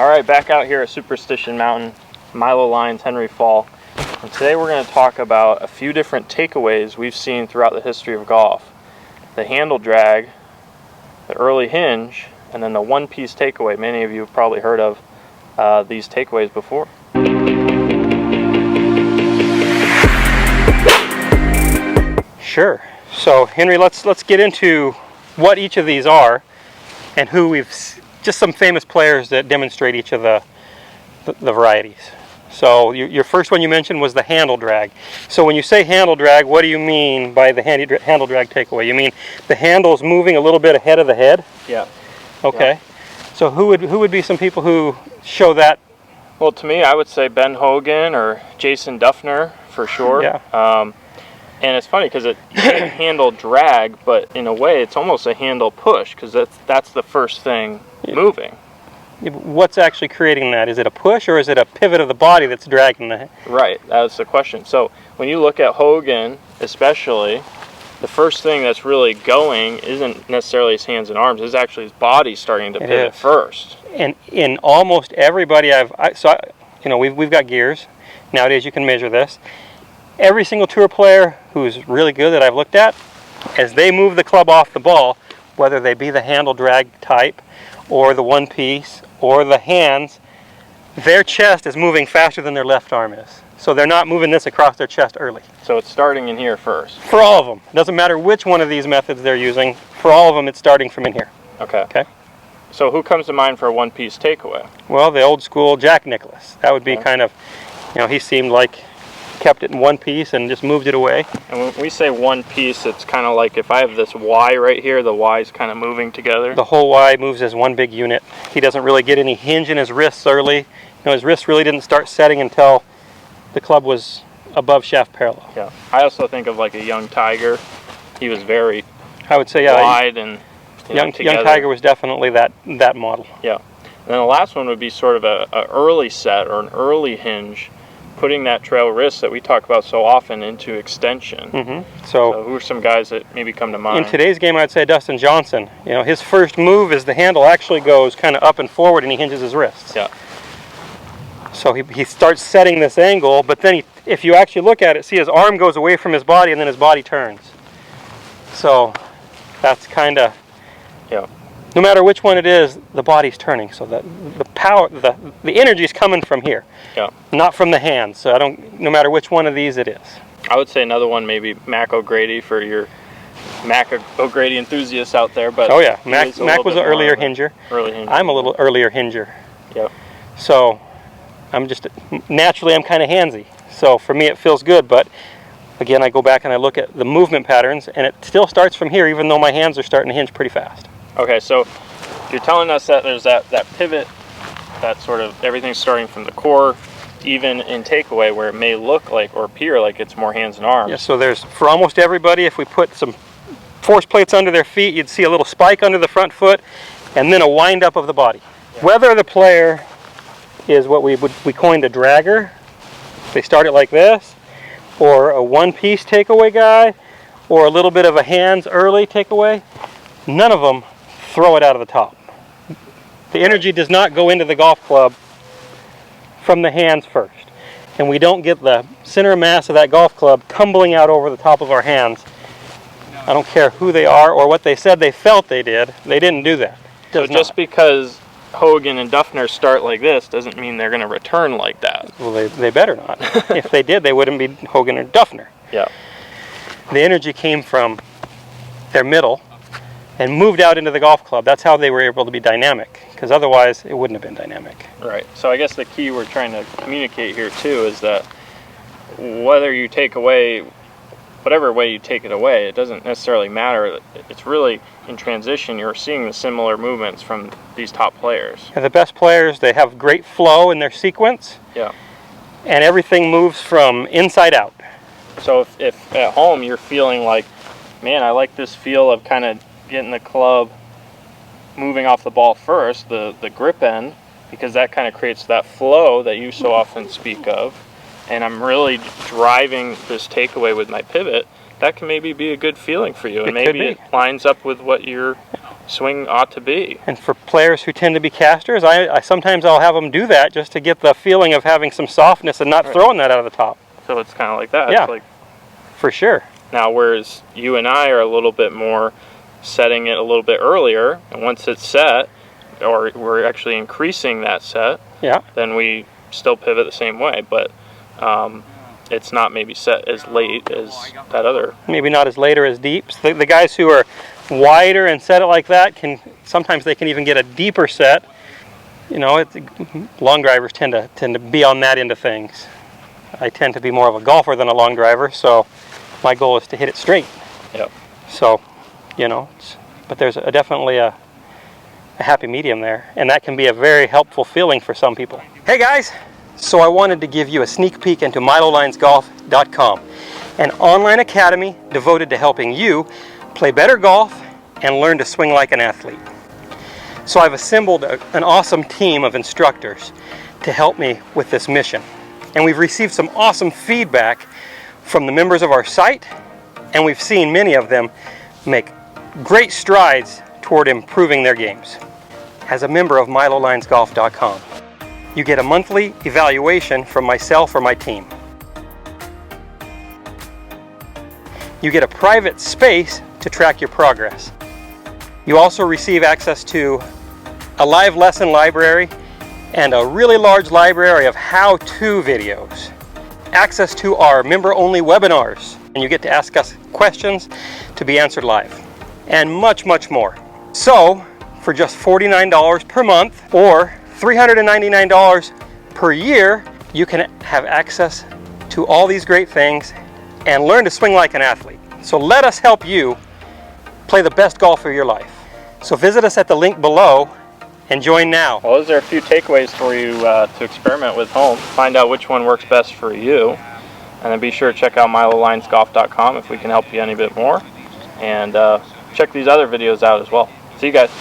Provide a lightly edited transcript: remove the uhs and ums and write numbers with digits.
All right, back out here at Superstition Mountain, Milo Lines, Henry Fall. And today we're going to talk about a few different takeaways we've seen throughout the history of golf. The handle drag, the early hinge, and then the one-piece takeaway. Many of you have probably heard of these takeaways before. Sure. So Henry, let's get into what each of these are and who just some famous players that demonstrate each of the varieties. So your first one you mentioned was the handle drag. So when you say handle drag, what do you mean by the handle drag takeaway? You mean the handle's moving a little bit ahead of the head? Yeah. Okay. Yeah. So who would be some people who show that? Well, to me, I would say Ben Hogan or Jason Duffner for sure. Yeah. And it's funny because it's a handle drag, but in a way it's almost a handle push because that's the first thing moving. What's actually creating that? Is it a push or is it a pivot of the body that's dragging the head? Right, that's the question. So when you look at Hogan especially, the first thing that's really going isn't necessarily his hands and arms, it's actually his body starting to pivot first. And in almost everybody we've got gears. Nowadays you can measure this. Every single tour player who's really good that I've looked at, as they move the club off the ball, whether they be the handle drag type or the one piece or the hands, their chest is moving faster than their left arm is. So they're not moving this across their chest early. So it's starting in here first? For all of them. It doesn't matter which one of these methods they're using. For all of them, it's starting from in here. Okay. Okay. So who comes to mind for a one-piece takeaway? Well, the old school Jack Nicklaus. That would be kind of, he seemed like kept it in one piece and just moved it away. And when we say one piece, it's kind of like if I have this Y right here, the Y is kind of moving together. The whole Y moves as one big unit. He doesn't really get any hinge in his wrists early. His wrists really didn't start setting until the club was above shaft parallel. Yeah. I also think of like a young Tiger. He was very wide and young Tiger was definitely that model. Yeah. And then the last one would be sort of a early set or an early hinge, putting that trail wrist that we talk about so often into extension. Mm-hmm. So who are some guys that maybe come to mind? In today's game, I'd say Dustin Johnson. His first move is the handle actually goes kind of up and forward and he hinges his wrists. Yeah. So he starts setting this angle, but then if you actually look at it, see his arm goes away from his body and then his body turns. So that's kind of, no matter which one it is, the body's turning. So the power, the energy is coming from here, not from the hands. So no matter which one of these it is. I would say another one, maybe Mac O'Grady for your Mac O'Grady enthusiasts out there. But Mac was an earlier hinger. I'm a little earlier hinger. Yep. So I'm naturally kind of handsy. So for me it feels good, but again I go back and I look at the movement patterns and it still starts from here even though my hands are starting to hinge pretty fast. Okay, so you're telling us that there's that pivot, that sort of everything's starting from the core, even in takeaway where it may look like or appear like it's more hands and arms. Yeah, so there's, for almost everybody, if we put some force plates under their feet, you'd see a little spike under the front foot and then a wind up of the body. Yeah. Whether the player is what we coined a dragger, they start it like this, or a one-piece takeaway guy, or a little bit of a hands early takeaway, none of them throw it out of the top. The energy does not go into the golf club from the hands first. And we don't get the center of mass of that golf club tumbling out over the top of our hands. I don't care who they are or what they said they felt they did. They didn't do that. So just because Hogan and Duffner start like this doesn't mean they're going to return like that. Well, they better not. If they did, they wouldn't be Hogan or Duffner. Yeah. The energy came from their middle and moved out into the golf club. That's how they were able to be dynamic, because otherwise it wouldn't have been dynamic. Right. So I guess the key we're trying to communicate here too is that whether you take away, whatever way you take it away, it doesn't necessarily matter. It's really in transition you're seeing the similar movements from these top players. And the best players, they have great flow in their sequence. Yeah. And everything moves from inside out. So if at home you're feeling like, man, I like this feel of kind of getting the club moving off the ball first, the grip end, because that kind of creates that flow that you so often speak of, and I'm really driving this takeaway with my pivot, that can maybe be a good feeling for you, and maybe it lines up with what you're swing ought to be. And for players who tend to be casters, I sometimes I'll have them do that just to get the feeling of having some softness and not throwing that out of the top. So it's kind of like that. Yeah, it's like, for sure. now, whereas you and I are a little bit more setting it a little bit earlier, and once it's set, or we're actually increasing that set, Yeah. then we still pivot the same way, but it's not maybe set as late as that other. Maybe not as late or as deep. So the guys who are wider and set it like that sometimes they can even get a deeper set. You know, long drivers tend to be on that end of things. I tend to be more of a golfer than a long driver, so my goal is to hit it straight. Yep. So, you know, but there's definitely a happy medium there, and that can be a very helpful feeling for some people. Hey guys, so I wanted to give you a sneak peek into MiloLinesGolf.com, an online academy devoted to helping you play better golf and learn to swing like an athlete. So I've assembled an awesome team of instructors to help me with this mission, and we've received some awesome feedback from the members of our site, and we've seen many of them make great strides toward improving their games. As a member of MiloLinesGolf.com, you get a monthly evaluation from myself or my team. You get a private space to track your progress. You also receive access to a live lesson library and a really large library of how-to videos. Access to our member-only webinars, and you get to ask us questions to be answered live, and much, much more. So, for just $49 per month or $399 per year, you can have access to all these great things and learn to swing like an athlete. So let us help you play the best golf of your life. So visit us at the link below and join now. Well, those are a few takeaways for you to experiment with home. Find out which one works best for you. And then be sure to check out MiloLinesGolf.com if we can help you any bit more. And check these other videos out as well. See you guys.